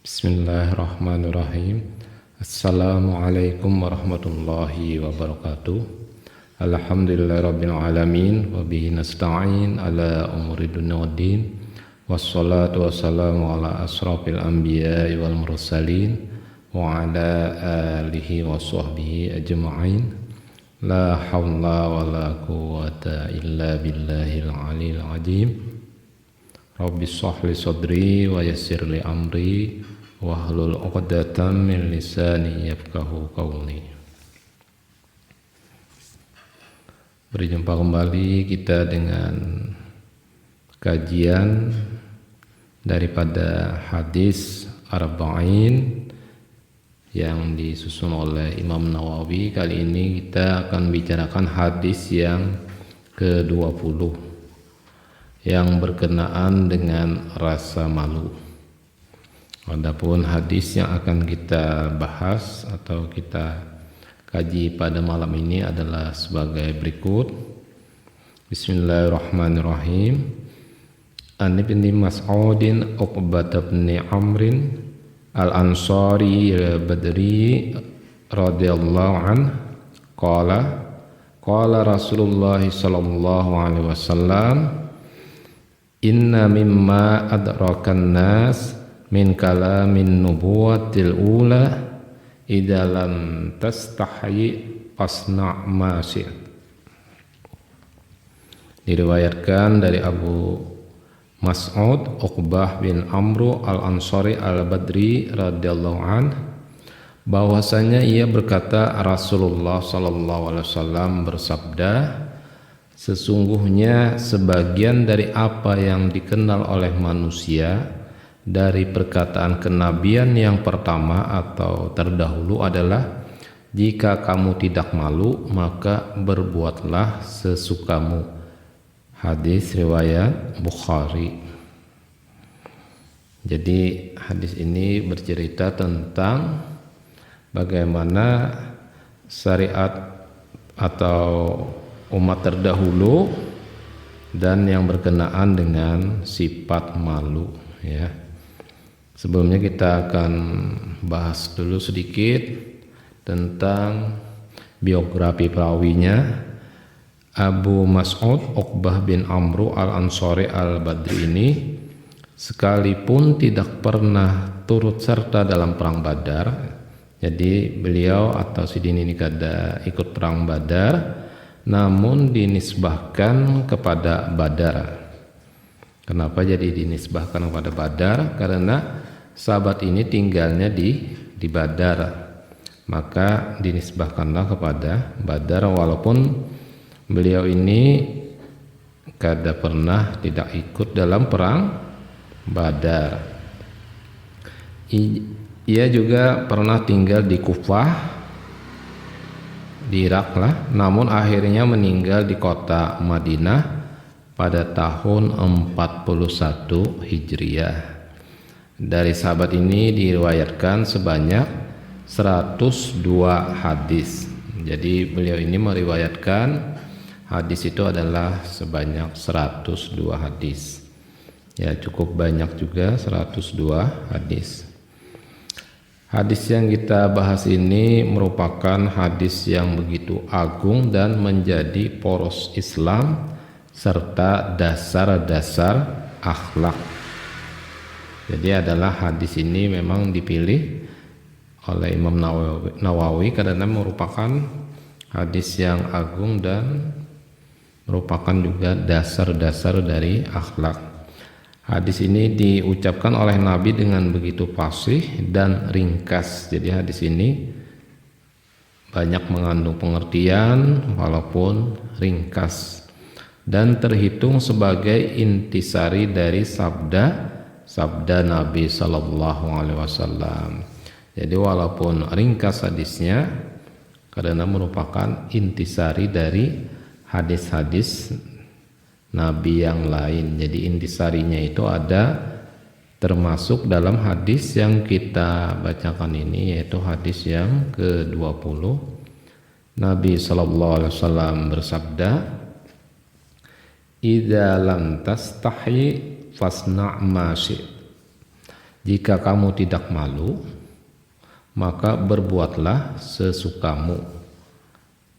Bismillahirrahmanirrahim. Assalamualaikum warahmatullahi wabarakatuh. Alhamdulillahirabbil alamin wa bihi nasta'in ala umuri dunya waddin. Wassalatu wassalamu ala asrafil anbiya'i wal mursalin wa ala alihi wa sahbihi ajma'in. La haula wa la quwwata illa billahil aliyil azim. Rabbi shrah li sadri wa yassir li amri wahlul 'uqdatam min lisani yafqahu qawli. Berjumpa kembali kita dengan kajian daripada hadis Arba'in yang disusun oleh Imam Nawawi. Kali ini kita akan bicarakan hadis yang ke-20 yang berkenaan dengan rasa malu. Adapun hadis yang akan kita bahas atau kita kaji pada malam ini adalah sebagai berikut. Bismillahirrahmanirrahim. An Ibnu Mas'udin Uqbah bin Amrin Al-Ansari Al-Badri radhiyallahu anhu qala Rasulullah sallallahu alaihi wasallam, inna mimma adrakan nas min kalamin nubuwatil ula idza lam tastahi fasna' ma syi'ta. Diriwayatkan dari Abu Mas'ud Uqbah bin Amru Al-Ansari Al-Badri radhiyallahu anhu bahwasanya ia berkata, Rasulullah sallallahu alaihi wasallam bersabda, sesungguhnya sebagian dari apa yang dikenal oleh manusia dari perkataan kenabian yang pertama atau terdahulu adalah, jika kamu tidak malu maka berbuatlah sesukamu. Hadis riwayat Bukhari. Jadi hadis ini bercerita tentang bagaimana syariat atau umat terdahulu dan yang berkenaan dengan sifat malu, ya. Sebelumnya kita akan bahas dulu sedikit tentang biografi perawinya. Abu Mas'ud Uqbah bin Amru Al-Ansari Al-Badri ini sekalipun tidak pernah turut serta dalam perang Badar, jadi beliau atau Sidin ini kada ikut perang Badar, namun dinisbahkan kepada Badar. Kenapa jadi dinisbahkan kepada Badar? Karena sahabat ini tinggalnya di Badar, maka dinisbahkanlah kepada Badar, walaupun beliau ini kada pernah tidak ikut dalam perang Badar. Ia juga pernah tinggal di Kufah di Irak lah, namun akhirnya meninggal di kota Madinah pada tahun 41 Hijriah. Dari sahabat ini diriwayatkan sebanyak 102 hadis. Jadi beliau ini meriwayatkan hadis itu adalah sebanyak 102 hadis. Ya, cukup banyak juga 102 hadis. Hadis yang kita bahas ini merupakan hadis yang begitu agung dan menjadi poros Islam serta dasar-dasar akhlak. Jadi adalah hadis ini memang dipilih oleh Imam Nawawi karena merupakan hadis yang agung dan merupakan juga dasar-dasar dari akhlak. Hadis ini diucapkan oleh Nabi dengan begitu fasih dan ringkas. Jadi hadis ini banyak mengandung pengertian walaupun ringkas dan terhitung sebagai intisari dari sabda Nabi sallallahu alaihi wasallam. Jadi walaupun ringkas hadisnya karena merupakan intisari dari hadis-hadis Nabi yang lain. Jadi intisarinya itu ada termasuk dalam hadis yang kita bacakan ini, yaitu hadis yang ke-20. Nabi sallallahu alaihi wasallam bersabda, idza lam tastahi fasna' ma syi'ta. Jika kamu tidak malu, maka berbuatlah sesukamu.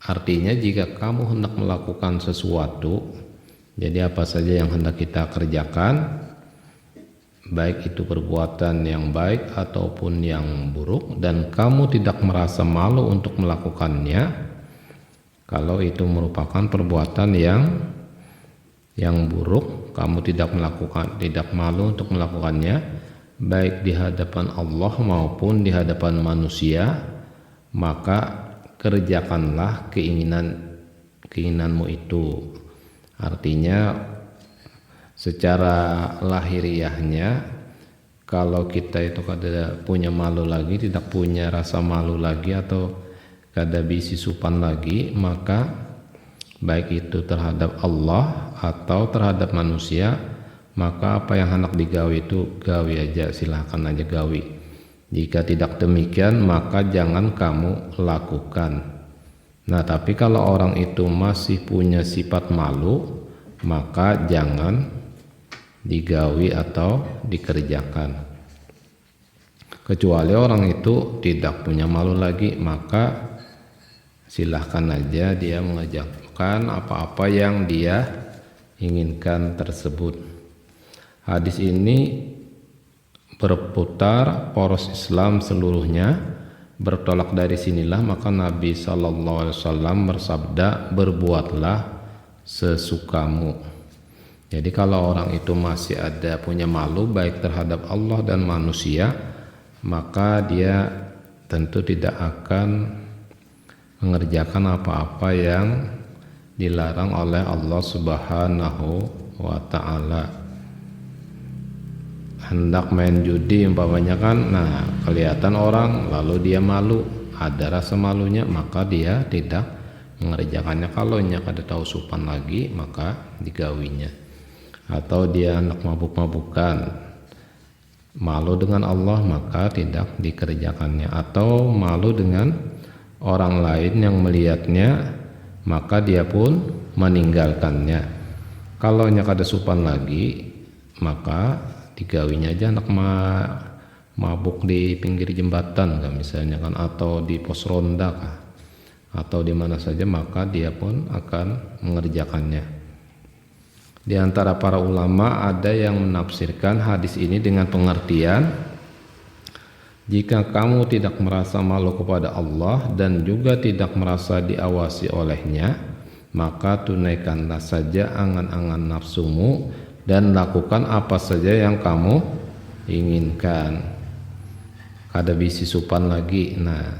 Artinya jika kamu hendak melakukan sesuatu, jadi apa saja yang hendak kita kerjakan, baik itu perbuatan yang baik ataupun yang buruk, dan kamu tidak merasa malu untuk melakukannya, kalau itu merupakan perbuatan yang buruk, kamu tidak malu untuk melakukannya, baik di hadapan Allah maupun di hadapan manusia, maka kerjakanlah keinginanmu itu. Artinya secara lahiriahnya, kalau kita itu kada punya malu lagi, tidak punya rasa malu lagi, atau kada bisi supan lagi, maka baik itu terhadap Allah atau terhadap manusia, maka apa yang hendak digawi itu gawi aja, silahkan aja gawi. Jika tidak demikian, maka jangan kamu lakukan. Nah, tapi kalau orang itu masih punya sifat malu, maka jangan digawi atau dikerjakan. Kecuali orang itu tidak punya malu lagi, maka silahkan aja dia mengerjakan apa-apa yang dia inginkan tersebut. Hadis ini berputar poros Islam seluruhnya, bertolak dari sinilah maka Nabi SAW bersabda, berbuatlah sesukamu. Jadi kalau orang itu masih ada punya malu baik terhadap Allah dan manusia, maka dia tentu tidak akan mengerjakan apa-apa yang dilarang oleh Allah Subhanahu wa ta'ala. Hendak main judi umpamanya kan, nah kelihatan orang lalu dia malu, ada rasa malunya, maka dia tidak mengerjakannya. Kalau nya kada tahu supan lagi, maka digawinya. Atau dia hendak mabuk-mabukan, malu dengan Allah, maka tidak dikerjakannya. Atau malu dengan orang lain yang melihatnya, maka dia pun meninggalkannya. Kalau nya kada supan lagi, maka digawinya aja, anak mabuk di pinggir jembatan kan misalnya kan, atau di pos ronda kah, atau di mana saja, maka dia pun akan mengerjakannya. Di antara para ulama ada yang menafsirkan hadis ini dengan pengertian, jika kamu tidak merasa malu kepada Allah dan juga tidak merasa diawasi olehnya, maka tunaikanlah saja angan-angan nafsumu dan lakukan apa saja yang kamu inginkan. Kada bisi supan lagi. Nah,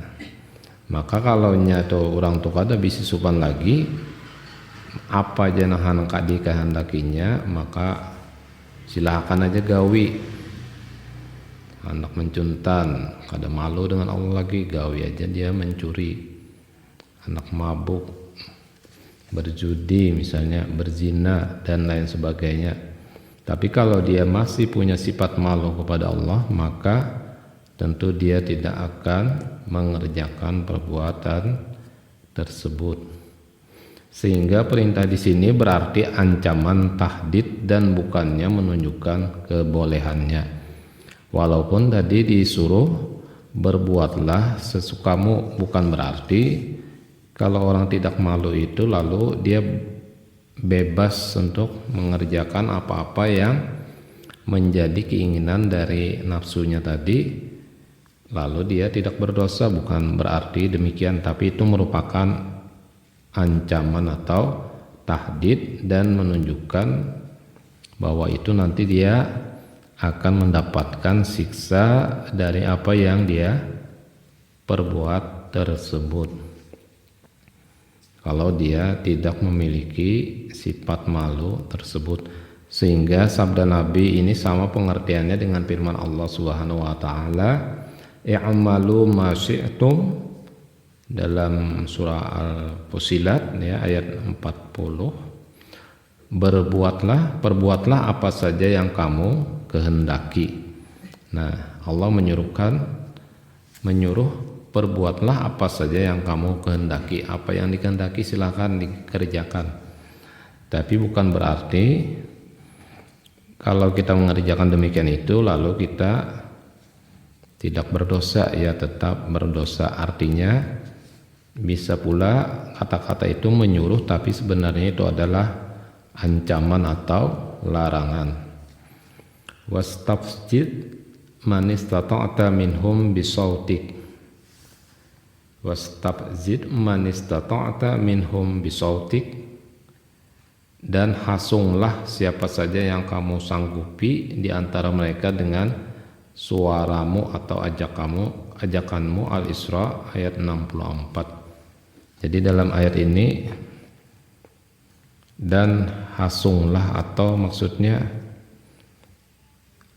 maka kalau nyatu orang tu kada bisi supan lagi, apa aja nah hendak dikehendakinya, maka silakan aja gawi. Hendak mencuntan, kada malu dengan Allah lagi, gawi aja dia mencuri. Hendak mabuk, berjudi misalnya, berzina dan lain sebagainya. Tapi kalau dia masih punya sifat malu kepada Allah, maka tentu dia tidak akan mengerjakan perbuatan tersebut. Sehingga perintah di sini berarti ancaman tahdid dan bukannya menunjukkan kebolehannya. Walaupun tadi disuruh berbuatlah sesukamu, bukan berarti kalau orang tidak malu itu lalu dia bebas untuk mengerjakan apa-apa yang menjadi keinginan dari nafsunya tadi, lalu dia tidak berdosa, bukan berarti demikian. Tapi itu merupakan ancaman atau tahdid dan menunjukkan bahwa itu nanti dia akan mendapatkan siksa dari apa yang dia perbuat tersebut. Kalau dia tidak memiliki sifat malu tersebut. Sehingga sabda Nabi ini sama pengertiannya dengan firman Allah Subhanahu wa taala, i'malu ma syi'tum, dalam surah Al-Fusilat ya, ayat 40. Perbuatlah apa saja yang kamu kehendaki. Nah, Allah menyuruh perbuatlah apa saja yang kamu kehendaki. Apa yang dikehendaki silakan dikerjakan. Tapi bukan berarti kalau kita mengerjakan demikian itu lalu kita tidak berdosa, ya tetap berdosa. Artinya bisa pula kata-kata itu menyuruh tapi sebenarnya itu adalah ancaman atau larangan. Wastafjid man istata'ta minhum bisautik. Wastafjid man istata'ta minhum bisautik, dan hasunglah siapa saja yang kamu sanggupi di antara mereka dengan suaramu atau ajakanmu. Al-Isra ayat 64. Jadi dalam ayat ini dan hasunglah atau maksudnya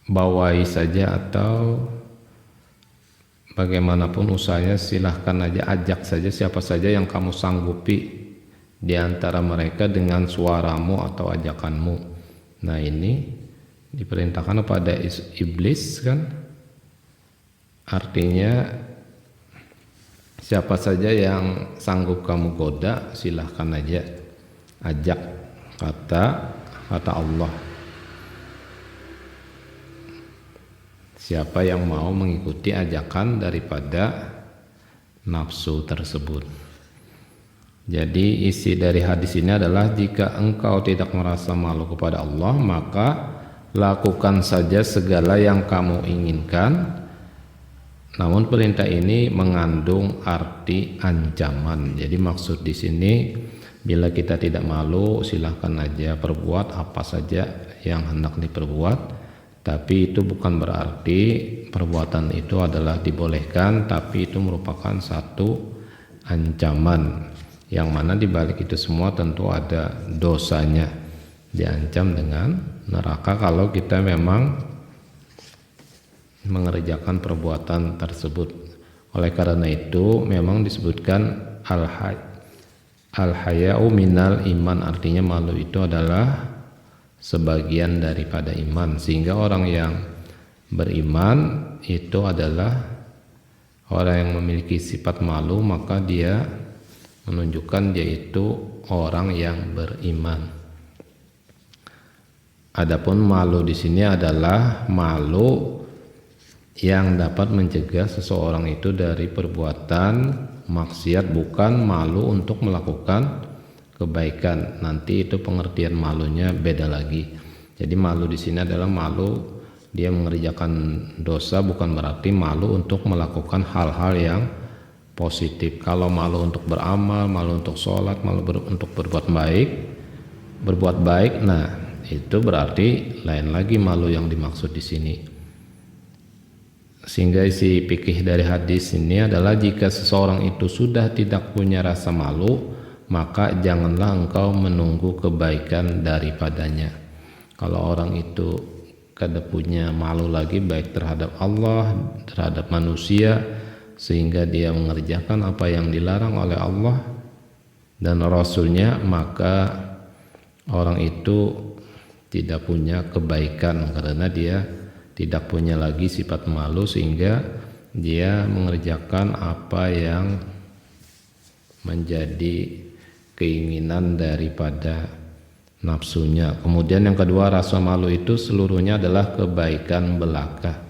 bawai saja atau bagaimanapun usahanya, silahkan aja, ajak saja siapa saja yang kamu sanggupi di antara mereka dengan suaramu atau ajakanmu. Nah, ini diperintahkan kepada iblis kan, artinya siapa saja yang sanggup kamu goda silahkan aja ajak, kata Allah. Siapa yang mau mengikuti ajakan daripada nafsu tersebut. Jadi isi dari hadis ini adalah jika engkau tidak merasa malu kepada Allah, maka lakukan saja segala yang kamu inginkan. Namun perintah ini mengandung arti ancaman. Jadi maksud di sini bila kita tidak malu silahkan aja perbuat apa saja yang hendak diperbuat. Tapi itu bukan berarti perbuatan itu adalah dibolehkan, tapi itu merupakan satu ancaman, yang mana dibalik itu semua tentu ada dosanya, diancam dengan neraka kalau kita memang mengerjakan perbuatan tersebut. Oleh karena itu memang disebutkan al-haya'u minal iman, artinya malu itu adalah sebagian daripada iman, sehingga orang yang beriman itu adalah orang yang memiliki sifat malu, maka dia menunjukkan dia itu orang yang beriman. Adapun malu di sini adalah malu yang dapat mencegah seseorang itu dari perbuatan maksiat, bukan malu untuk melakukan kebaikan. Nanti itu pengertian malunya beda lagi. Jadi malu di sini adalah malu dia mengerjakan dosa, bukan berarti malu untuk melakukan hal-hal yang positif. Kalau malu untuk beramal, malu untuk sholat, malu untuk berbuat baik, nah itu berarti lain lagi malu yang dimaksud di sini. Sehingga isi fikih dari hadis ini adalah jika seseorang itu sudah tidak punya rasa malu, maka janganlah engkau menunggu kebaikan daripadanya. Kalau orang itu kada punya malu lagi baik terhadap Allah, terhadap manusia, sehingga dia mengerjakan apa yang dilarang oleh Allah dan Rasulnya, maka orang itu tidak punya kebaikan karena dia tidak punya lagi sifat malu, sehingga dia mengerjakan apa yang menjadi keinginan daripada nafsunya. Kemudian yang kedua, rasa malu itu seluruhnya adalah kebaikan belaka.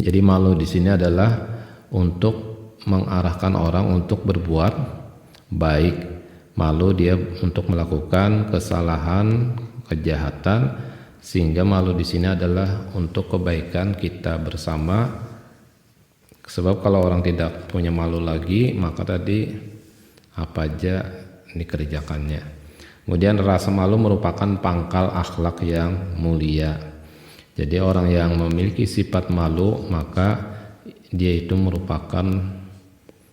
Jadi malu di sini adalah untuk mengarahkan orang untuk berbuat baik. Malu dia untuk melakukan kesalahan, kejahatan, sehingga malu di sini adalah untuk kebaikan kita bersama. Sebab kalau orang tidak punya malu lagi, maka tadi apa aja dikerjakannya. Kemudian rasa malu merupakan pangkal akhlak yang mulia. Jadi orang yang memiliki sifat malu, maka dia itu merupakan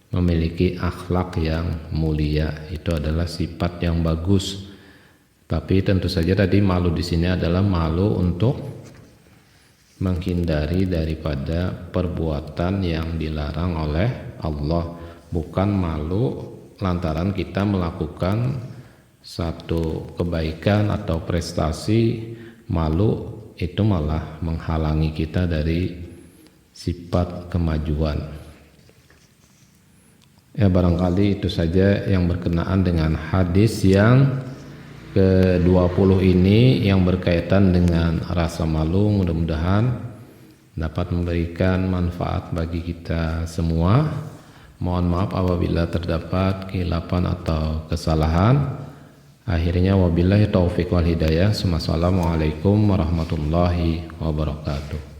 memiliki akhlak yang mulia. Itu adalah sifat yang bagus. Tapi tentu saja tadi malu di sini adalah malu untuk menghindari daripada perbuatan yang dilarang oleh Allah, bukan malu lantaran kita melakukan satu kebaikan atau prestasi. Malu itu malah menghalangi kita dari sifat kemajuan. Ya, barangkali itu saja yang berkenaan dengan hadis yang ke-20 ini yang berkaitan dengan rasa malu. Mudah-mudahan dapat memberikan manfaat bagi kita semua. Mohon maaf apabila terdapat kehilapan atau kesalahan. Akhirnya wabillahi taufiq wal hidayah. Wassalamualaikum warahmatullahi wabarakatuh.